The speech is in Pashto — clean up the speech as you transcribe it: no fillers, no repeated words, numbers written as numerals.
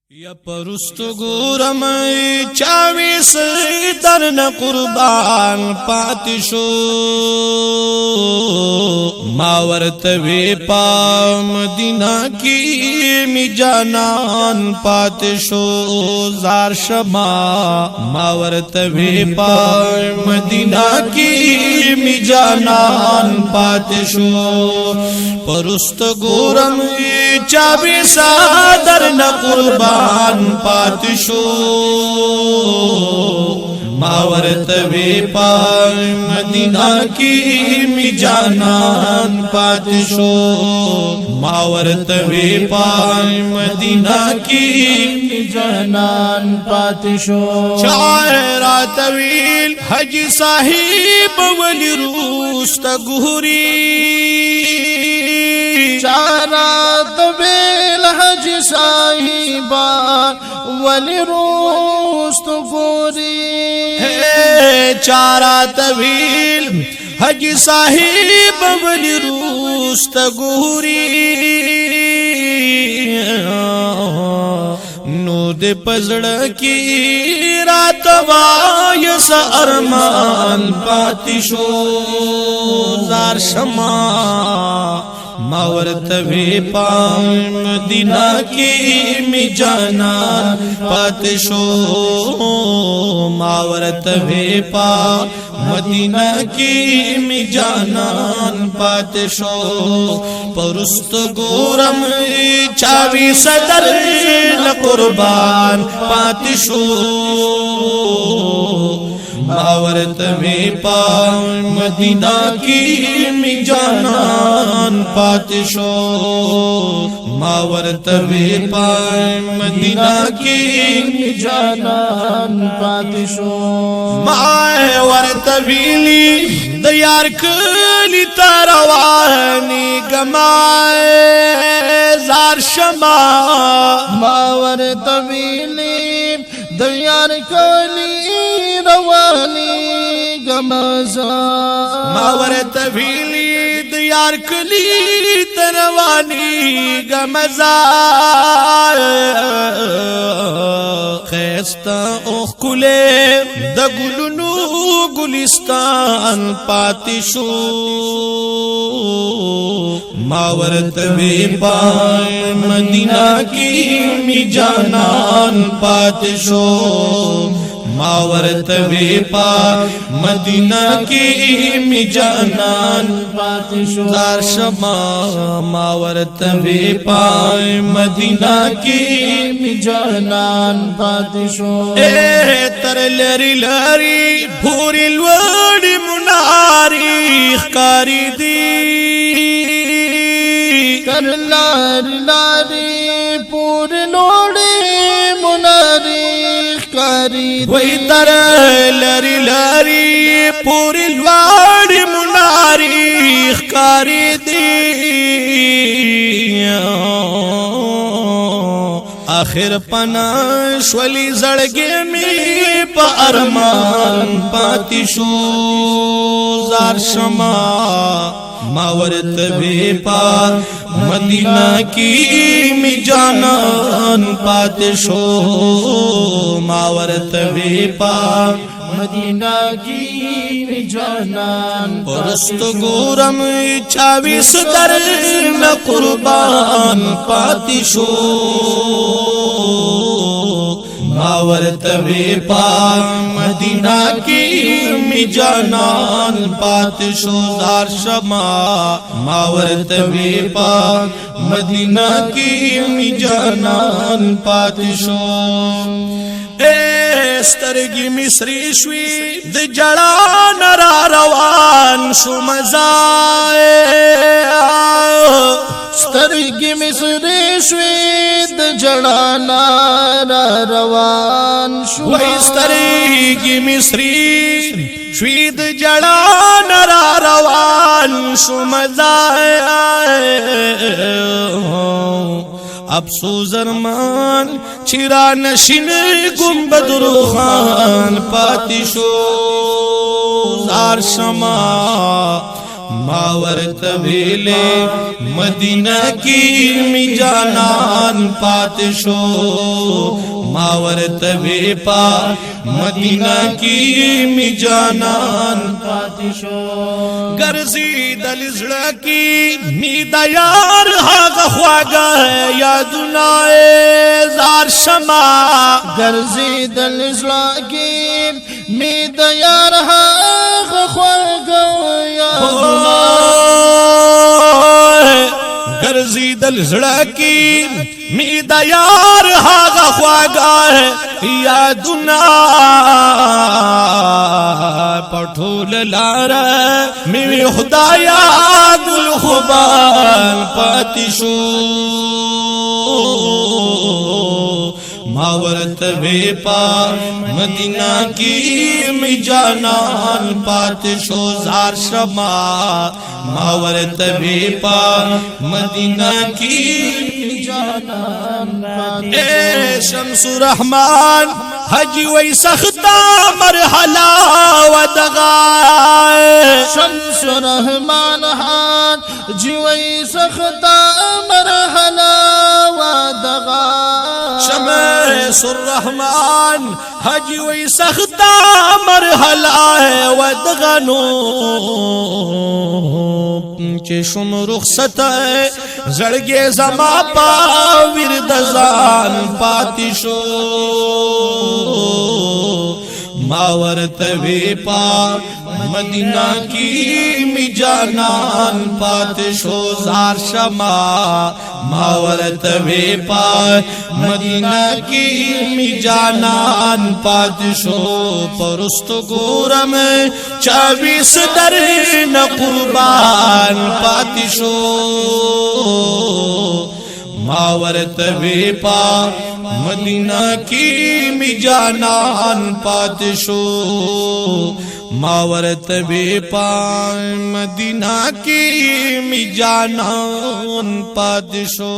یا پرست گورم چاوی سیدرن قربان پاتی شو ماورتوی پا مدینہ کی می جانان پاتی شو زار شما ماورتوی پا مدینہ کی می جانان پاتی شو پرست گورم چاوی سیدرن قربان پاتی شو ماورتوی پا مدینہ کی می جانان پاتی شو ماورتوی پا مدینہ کی می جانان پاتی شو شاعرہ طویل حج صاحب ولی روست گوری شاعرہ طویل حج صاحبہ ولی روست گوری چارہ طویل حج صاحب ولی روست گوری نو دے پزڑ کی رات وایس ارمان پاتی شو زار شما ماورتوی پا مدینہ کی می جانا پاتی شو ماورتوی پا مدینہ کی می جانان پاتی شو پرست گورم چاوی صدر قربان پاتی شو ماورتوی پا مدینہ کی می جانان پاتی شو ماورتوی پا مدینہ کی می جانان پاتی شو ماورتویلی دیار کلی تروانی گمائے زار شما ماورتویلی دیار کلی روانی گمزا ماورتویلی دیار کلی تروانی گمزا خیستا اوخ کلے دا گلنو گلستان پاتی شو ماورتوی پا مدینہ کی می جانان پاتی شو ماورتوی پا مدینہ کی می جانان پاتی شو زار شما ماورتوی پا مدینہ کی می جانان پاتی شو اے تر لری لری بھوری لوڑی مناری خکاری دی تر لاری لاری پور لوڑی مناری کاری وہی تر لری لری پوری لوڑی مناری خکاری دی آخر پنا شولی زڑگے می پا ارمان پاتی شو زار شما ماورتوی پا مدینہ کی می جانان پاتی شو ماورتوی پا مدینہ کی می جانان پرست گورم چاوی صدر قربان پاتی شو ماورتوی پا مدینہ کی می جانان پاتی شو زار شما ماورتوی پا مدینہ کی می جانان پاتی شو سترگی مصری شوی د جڑان را روان شو مزائے سترگی مصری شوی د جڑانا را روان شو وی سترگی مصری شوی د جڑان را روان شو مزائے افسوس ارمان چرا نشین گنبد روخان پاتی شو زار شما मावर तवेले मदीना की मी जानन पातशो मावर तवे पा मदीना की मी जानन पातशो गर्जी दलिजड़ा की मी दयार हाग ख्वागा है यादुनाए जार शमा गर्जी दलिजड़ा की मी दयार हाग ख्वागा गर्जी दलिजड़ा की मी दयार हाग ख्वागा है यादुना पठोल लारा मेरे खुदाया गुल खुबान पातिशो मावर तवे पा मदीना की मी जानन पातिशो जार शमा मावर तवे पा मदीना की मी जानन ए शमसुर रहमान हजी वही सख्ता मरहला वदगा शमसुर रहमान हान जीवई सख्ता मरहला वदगा शमसुर रहमान हजी वही सख्ता मरहला है वदगनो चेशुम रुखसत है जड़गे जमा पा विरदजान पातिशो मावर तवे पा मदीना की मी जानन पातिशो जार शमा मावर तवे पा मदीना की मी जानन पातिशो परस्त गोरम 24 दर न कुर्बान पातिशो मावर तवे पा मदीना की मी जानन पातिशो मावर तवे पा मदीना की मी जानन पातिशो